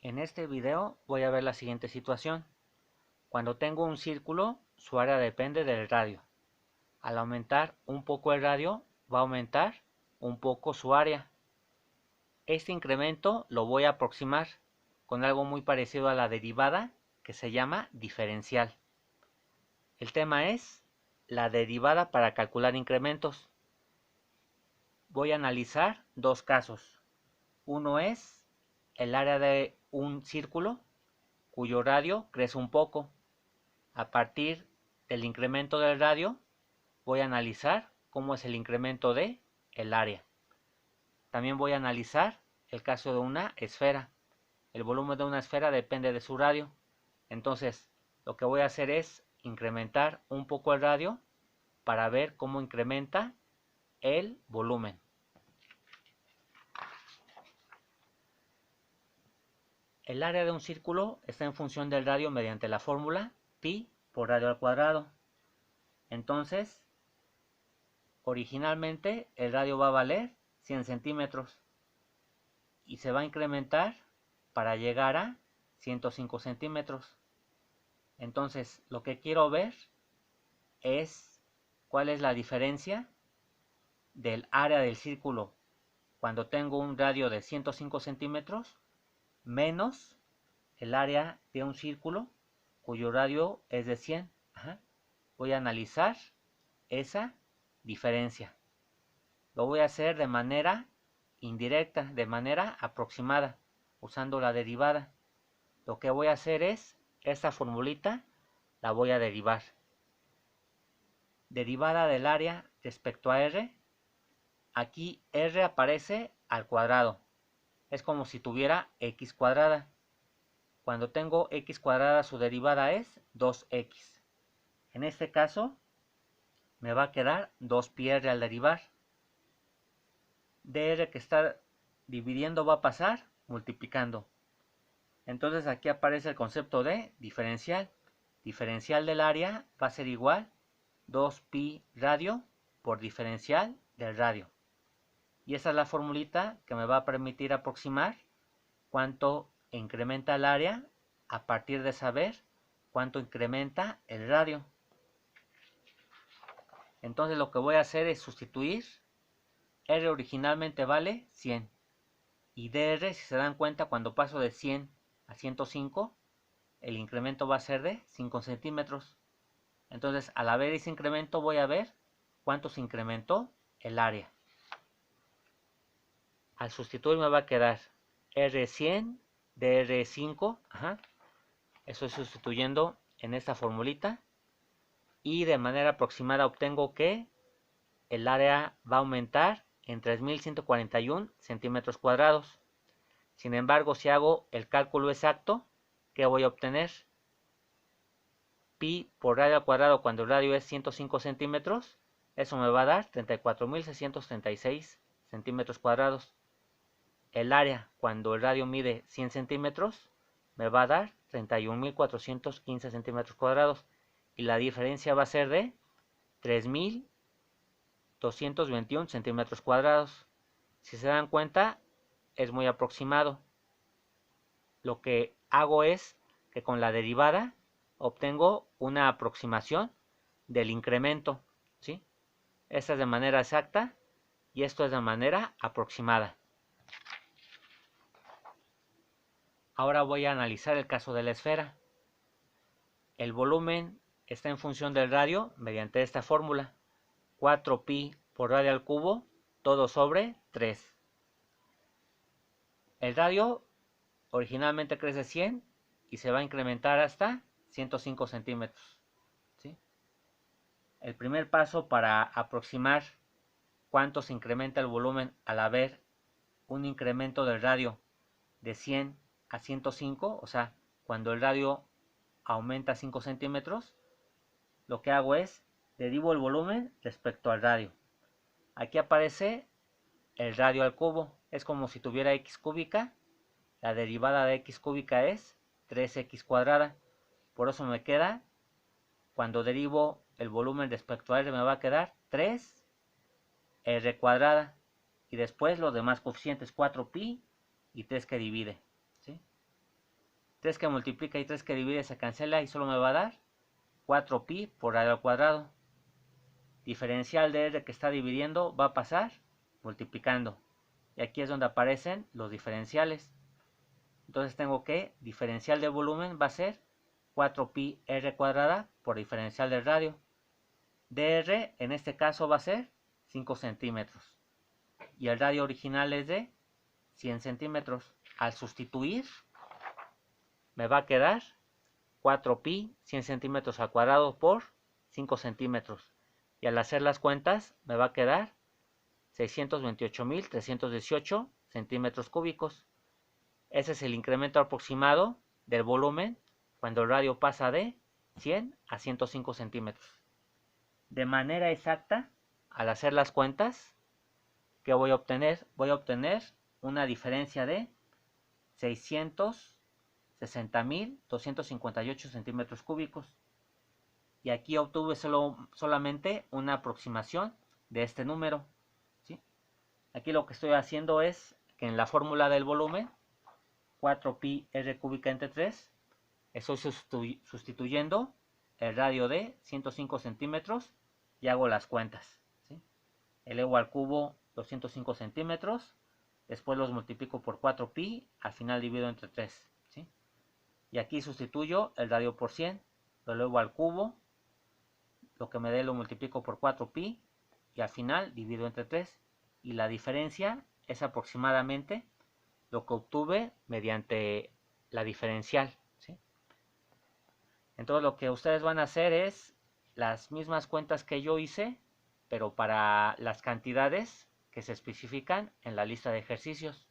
En este video voy a ver la siguiente situación. Cuando tengo un círculo, su área depende del radio. Al aumentar un poco el radio, va a aumentar un poco su área. Este incremento lo voy a aproximar con algo muy parecido a la derivada, que se llama diferencial. El tema es la derivada para calcular incrementos. Voy a analizar dos casos. Uno es el área de un círculo cuyo radio crece un poco. A partir del incremento del radio, voy a analizar cómo es el incremento de el área. También voy a analizar el caso de una esfera. El volumen de una esfera depende de su radio. Entonces, lo que voy a hacer es incrementar un poco el radio para ver cómo incrementa el volumen. El área de un círculo está en función del radio mediante la fórmula pi por radio al cuadrado. Entonces, originalmente el radio va a valer 100 centímetros y se va a incrementar para llegar a 105 centímetros. Entonces, lo que quiero ver es cuál es la diferencia del área del círculo cuando tengo un radio de 105 centímetros menos el área de un círculo cuyo radio es de 100. Voy a analizar esa diferencia. Lo voy a hacer de manera indirecta, de manera aproximada, usando la derivada. Lo que voy a hacer es, esta formulita la voy a derivar. Derivada del área respecto a R. Aquí R aparece al cuadrado. Es como si tuviera x cuadrada. Cuando tengo x cuadrada, su derivada es 2x. En este caso, me va a quedar 2πr al derivar. dr que está dividiendo va a pasar multiplicando. Entonces aquí aparece el concepto de diferencial. Diferencial del área va a ser igual 2pi radio por diferencial del radio. Y esa es la formulita que me va a permitir aproximar cuánto incrementa el área a partir de saber cuánto incrementa el radio. Entonces lo que voy a hacer es sustituir. R originalmente vale 100 y dr, si se dan cuenta, cuando paso de 100 a 105 el incremento va a ser de 5 centímetros. Entonces, al haber ese incremento, voy a ver cuánto se incrementó el área. Al sustituir me va a quedar R100 dr5. Estoy sustituyendo en esta formulita. Y de manera aproximada obtengo que el área va a aumentar en 3141 centímetros cuadrados. Sin embargo, si hago el cálculo exacto, ¿qué voy a obtener? Pi por radio al cuadrado cuando el radio es 105 centímetros, eso me va a dar 34.636 centímetros cuadrados. El área cuando el radio mide 100 centímetros, me va a dar 31.415 centímetros cuadrados. Y la diferencia va a ser de 3.221 centímetros cuadrados. Si se dan cuenta, es muy aproximado. Lo que hago es que con la derivada obtengo una aproximación del incremento, ¿sí? Esta es de manera exacta y esto es de manera aproximada. Ahora voy a analizar el caso de la esfera. El volumen está en función del radio mediante esta fórmula. 4pi por radio al cubo, todo sobre 3. El radio originalmente crece 100 y se va a incrementar hasta 105 centímetros. ¿Sí? El primer paso para aproximar cuánto se incrementa el volumen al haber un incremento del radio de 100 a 105, o sea, cuando el radio aumenta 5 centímetros, lo que hago es derivo el volumen respecto al radio. Aquí aparece el radio al cubo, es como si tuviera x cúbica. La derivada de x cúbica es 3x cuadrada. Por eso me queda, cuando derivo el volumen respecto a r, me va a quedar 3r cuadrada. Y después los demás coeficientes, 4pi y 3 que divide. ¿Sí? 3 que multiplica y 3 que divide se cancela y solo me va a dar 4pi por radio al cuadrado. Diferencial de r que está dividiendo va a pasar multiplicando. Y aquí es donde aparecen los diferenciales. Entonces tengo que diferencial del volumen va a ser 4pi r cuadrada por diferencial del radio. dr en este caso va a ser 5 centímetros. Y el radio original es de 100 centímetros. Al sustituir me va a quedar 4pi 100 centímetros al cuadrado por 5 centímetros. Y al hacer las cuentas me va a quedar 628.318 centímetros cúbicos. Ese es el incremento aproximado del volumen cuando el radio pasa de 100 a 105 centímetros. De manera exacta, al hacer las cuentas, ¿qué voy a obtener? Voy a obtener una diferencia de 660.258 centímetros cúbicos. Y aquí obtuve solamente una aproximación de este número, ¿sí? Aquí lo que estoy haciendo es que en la fórmula del volumen, 4pi r cúbica entre 3, estoy sustituyendo el radio de 105 centímetros y hago las cuentas, ¿sí? Elevo al cubo los 105 centímetros, después los multiplico por 4pi, al final divido entre 3, ¿sí? Y aquí sustituyo el radio por 100, lo elevo al cubo, lo que me dé lo multiplico por 4pi y al final divido entre 3. Y la diferencia es aproximadamente lo que obtuve mediante la diferencial, ¿sí? Entonces lo que ustedes van a hacer es las mismas cuentas que yo hice, pero para las cantidades que se especifican en la lista de ejercicios.